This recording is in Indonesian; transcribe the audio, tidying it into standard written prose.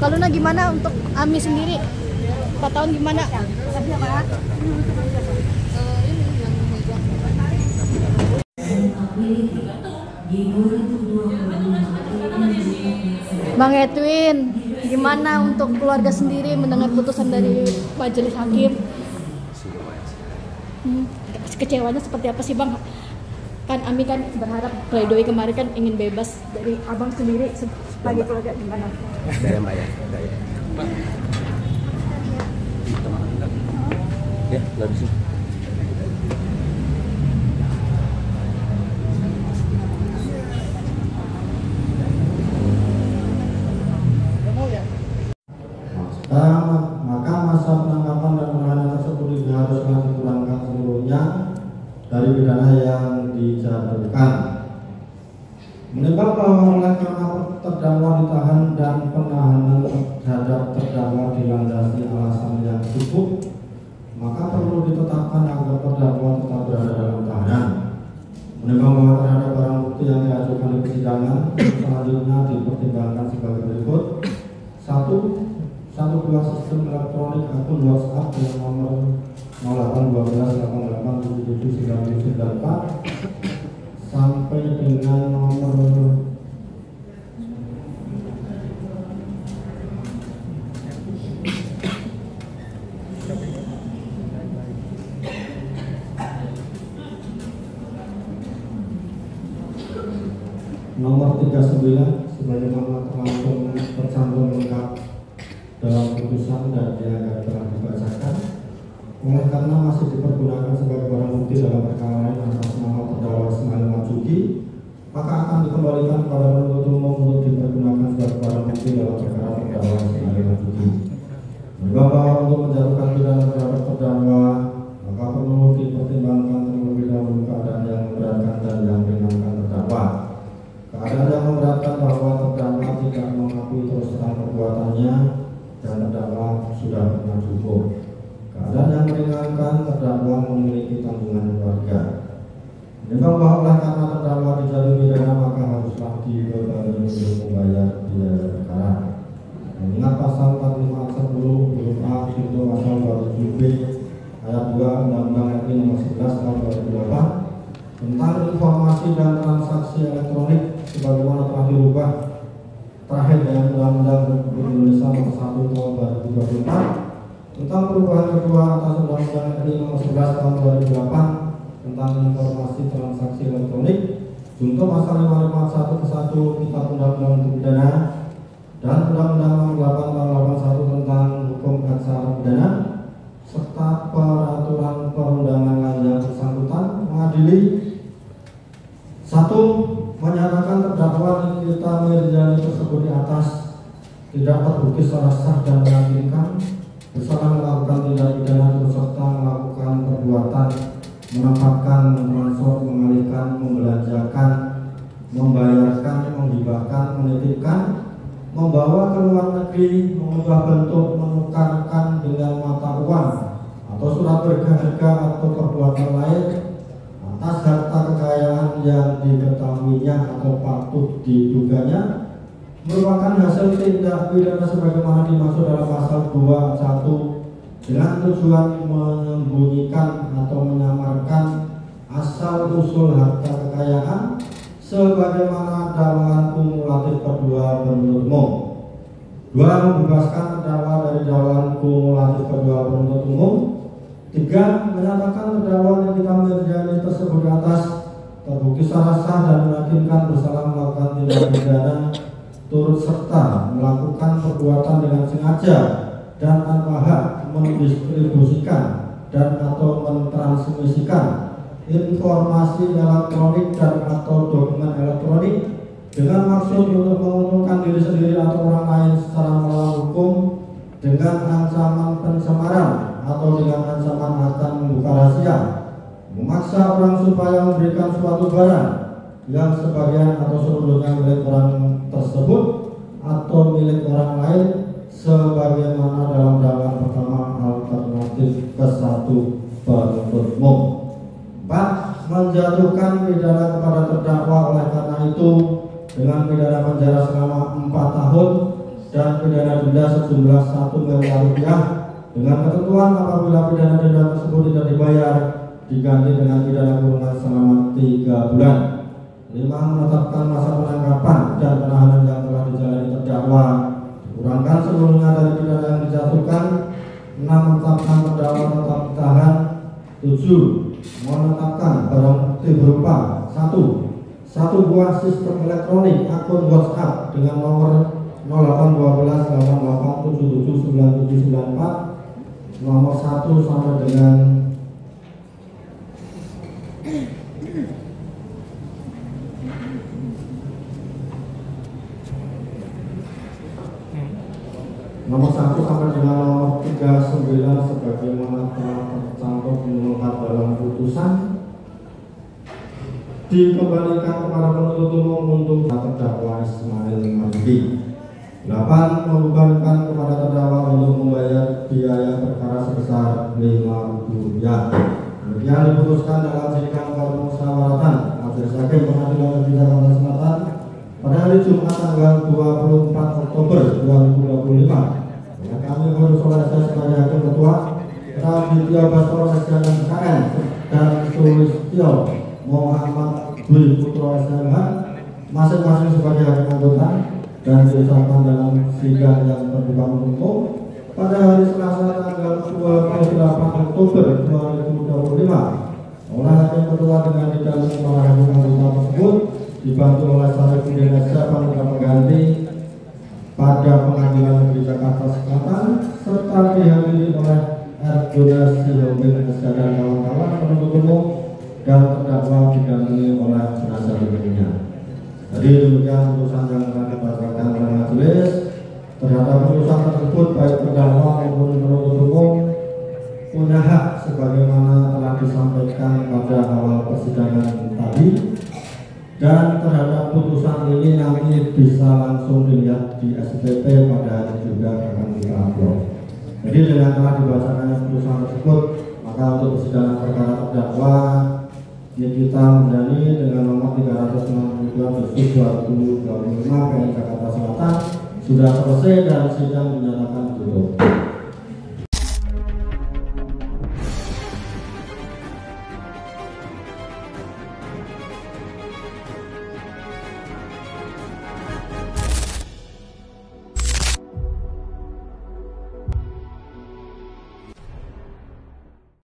Kalau gimana untuk Ami sendiri? 4 tahun gimana? Bang Edwin, gimana untuk keluarga sendiri mendengar putusan dari majelis hakim? Kecewanya seperti apa sih Bang? Kan Ami kan berharap pledoi kemarin kan ingin bebas, dari Abang sendiri sebagai keluarga gimana? Dari Mbak ya, ya, nggak bisa. Maka masa penangkapan dan penahanan tersebut diharuskan dikurangkan seluruhnya dari pidana yang dijatuhkan. Menimbang bahwa oleh karena terdakwa ditahan dan penahanan terhadap terdakwa dilandasi alasan yang cukup, maka perlu ditetapkan agar terdakwa tetap berada dalam tahanan. Menimbang bahwa terhadap barang bukti yang diajukan di persidangan, selanjutnya dipertimbangkan sebagai berikut: 1 buah sistem elektronik akun WhatsApp dengan nomor 081288779794 sampai dengan nomor nomor 39 sebagaimana tercantum lengkap dalam putusan dan dianggap telah dibacakan. Oleh karena masih dipergunakan sebagai barang bukti dalam perkara lain atas nama terdakwa Ismail Marzuki, maka akan dikembalikan kepada penuntut umum untuk dipergunakan sebagai barang bukti dalam perkara terdakwa Ismail Marzuki. Bahwa untuk menjatuhkan pidana terhadap terdakwa, maka perlu dipertimbangkan terlebih dahulu keadaan yang memberatkan dan yang meringankan terdakwa. Keadaan yang memberatkan bahwa terdakwa tidak mengakui terus terang perbuatannya dan terdakwa sudah pernah cukup. Keadaan yang meringankan, terdakwa memiliki tanggungan keluarga. Menimbang bahwa oleh karena terdakwa dijatuhi pidana, maka haruslah dibebani untuk membayar biaya perkara. Mengingat pasal 45 huruf A junto pasal 27B ayat 2 Undang-Undang RI Nomor 11 Tahun 2008 tentang informasi dan transaksi elektronik sebagaimana telah dirubah terakhir dengan Undang-Undang Republik Indonesia Nomor 1 Tahun 2024 tentang perubahan kedua atas Undang-Undang RI Nomor 11 Tahun 2008 tentang informasi transaksi elektronik junto pasal 551 ke 1 Kitab Undang-Undang Pidana dan Undang-Undang Nomor 8 Tahun 81 tentang Hukum Acara Pidana serta peraturan perundangan lain yang bersangkutan mengadili: 1. Menyatakan terdakwa Nikita Mirzani tersebut di atas tidak terbukti secara sah dan meyakinkan bersalah melakukan tindak pidana serta melakukan perbuatan menempatkan, mentransfer, mengalihkan, membelanjakan, membayarkan, menghibahkan, menitipkan, membawa ke luar negeri, mengubah bentuk, menukarkan dengan mata uang atau surat berharga atau perbuatan lain atas harta kekayaan yang diketahuinya atau patut diduganya merupakan hasil tindak pidana sebagaimana dimaksud dalam pasal 21 dengan tujuan menyembunyikan atau menyamarkan asal usul harta kekayaan sebagaimana dakwaan kumulatif kedua penuntut umum. 2. Membebaskan terdakwa dari dakwaan kumulatif kedua penuntut umum. 3. Menyatakan terdakwa Nikita Mirzani tersebut di atas terbukti secara sah dan meyakinkan bersalah melakukan tindak pidana turut serta melakukan perbuatan dengan sengaja dan tanpa hak mendistribusikan dan atau mentransmisikan informasi elektronik dan atau dokumen elektronik dengan maksud untuk menguntungkan diri sendiri atau orang lain secara melawan hukum dengan ancaman pencemaran atau dengan ancaman akan membuka rahasia, memaksa orang supaya memberikan suatu barang yang sebagian atau seluruhnya milik orang tersebut atau milik orang lain sebagaimana dalam dakwaan pertama alternatif ke-1 penuntut umum. 4. Menjatuhkan pidana kepada terdakwa oleh karena itu dengan pidana penjara selama 4 tahun dan pidana denda sejumlah 1 miliar rupiah dengan ketentuan apabila pidana denda tersebut tidak dibayar diganti dengan pidana kurungan selama 3 bulan. 5. Menetapkan masa penangkapan dan penahanan yang telah dijalani terdakwa kurangkan seluruhnya dari pidana yang dijatuhkan. 6. Menetapkan terdakwa tetap ditahan. 7. Menetapkan barang bukti berupa 1 buah sistem elektronik akun WhatsApp dengan nomor 081288779794 nomor 1 sampai dengan nomor 1 sampai dengan nomor 39 sebagaimana telah tercantum mengungkap dalam putusan, dikembalikan kepada penuntut umum untuk terdakwa Ismail Marzuki. 8. Membebankan kepada terdakwa untuk membayar biaya perkara sebesar Rp5.000. Demikian diputuskan dalam sidang permusyawaratan Majelis Hakim Pengadilan Negeri Jakarta Selatan pada hari Jumat tanggal 24 Oktober 2025. Kami bersolidaritas saya sebagai hakim ketua, Raditya Baskoro SDN MKN dan Sulistyo Muhammad Dwi Putro SMH masing-masing sebagai hakim anggota dan diucapkan dalam sidang yang terbuka umum pada hari Selasa tanggal 28 Oktober 2025 oleh hakim ketua dengan didampingi para hakim anggota tersebut dibantu oleh Sarifudin Syah Panitia Pengganti pada Pengadilan Negeri Jakarta Selatan serta dihadiri oleh Erdogan Sihombing SK dan kawan-kawan penuntut umum dan terdakwa didampingi oleh penasihat hukumnya. Jadi demikian putusan yang telah dibacakan oleh majelis. Terhadap putusan tersebut baik terdakwa maupun penuntut umum punya hak sebagaimana telah disampaikan pada awal persidangan tadi. Dan terhadap putusan ini nanti bisa langsung dilihat di SPP pada hari juga akan kita upload. Jadi dengan telah dibacakannya putusan tersebut, maka untuk persidangan perkara terdakwa Nikita Mirzani dengan nomor 362/2025 PN Jakarta Selatan sudah selesai dan sidang dinyatakan tutup.